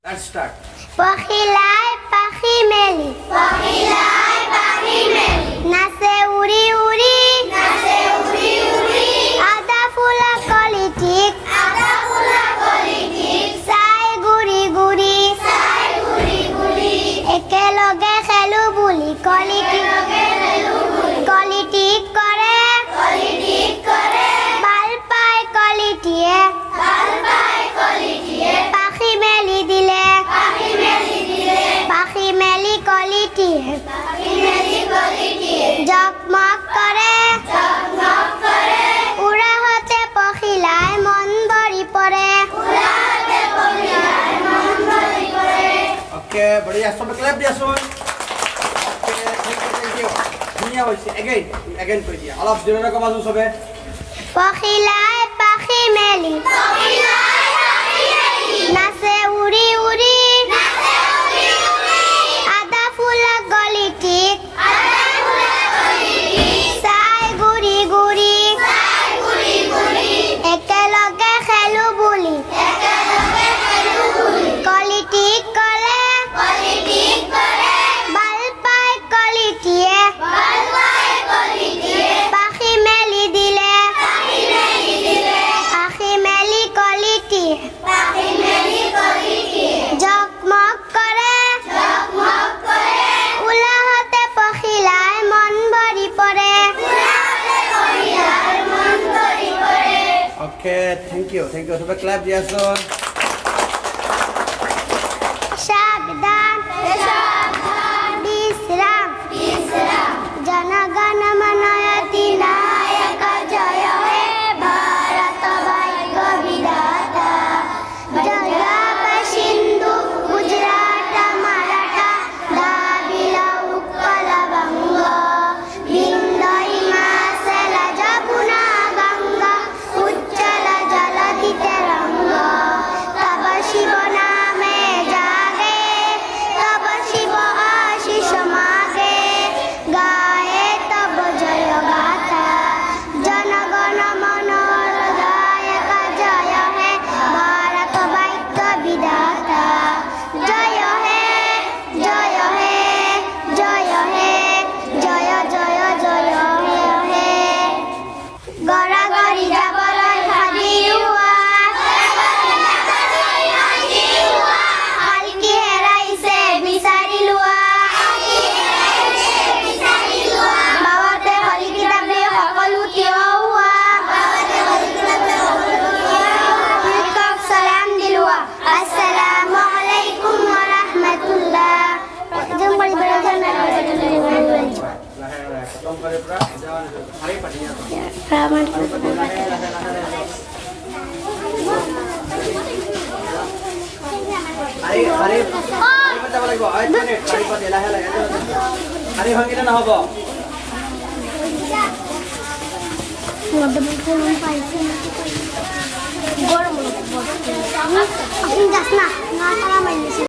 Let's start. পখিলাই পাখি মেলি নাচে উড়ি উড়ি আদা ফুলা কলি ঠিক চাই গুৰি গুৰি একেলগে খেলো বুলি কলি ঠিক কৰে ভাল পাই কলিটিয়ে পাখি মেলি দিলে পাখি মেলি কলিটিয়ে জগমগ কৰে উৰা হতে পখিলাই মন ভৰি পৰে Okay, बढ़िया. सब clap दिया सुन. Okay, thank you. दुनिया होइছে. Again কৈ দিয়া. অলপ জোৰে কমাজু সবে. পখিলাই পাখি মেলি নাচে উৰি উৰি আদা ফুলা গলি ঠিক চাই গুৰি গুৰি একেলগে খেলো বুলি কলি ঠিক কৰে ভাল পাই কলিটিয়ে পাখি মেলি দিলে পাখি মেলি কলিটিয়ে জগমগ কৰে উলাহতে পখিলাই মন ভৰি পৰে Okay, thank you. সবে clap দিয়া সুন. সাবধান বিশ্রাম জনগণ মন অধিনায়ক জয় হে ভারত ভাগ্য বিধাতা জয় সিন্ধু গুজরাট মারাঠা দ্রাবিড় উৎকল বঙ্গ বিন্ধ্য হিমাচল যমুনা গঙ্গা উজ্জ্বল জলধি তরঙ্গ তব শিব নামে জাগে তব শিব আশিস মাগে গায়ে তব জয় গাথা জনগণ মন হৃদয়ক জয় হে ভারত ভাগ্য বিধাতা জয় হে জয় হে জয় হে জয় জয় জয় হে হে গড়া গড়ি যাবলৈ সাজি হালকি হেৰাইছে বিচাৰি লোৱা বাৱতে হলি কিতাপে সকলো থিয় হোৱা শিক্ষক সালাম দিলোৱা আসসালামু আলাইকুম ওয়া রাহমাতুল্লাহ জম কৰি বলে লাহে লাহে খতম কৰে পুৰা. হাৰি পাতি দিয়া. হাৰি পাতিব লাগিব. 8 মিনিট হাৰি পাতি লাহে লাহে. হাৰি ভাঙিলে নহ'ব. গরম আপনি যাস না না তারা মাইনেছে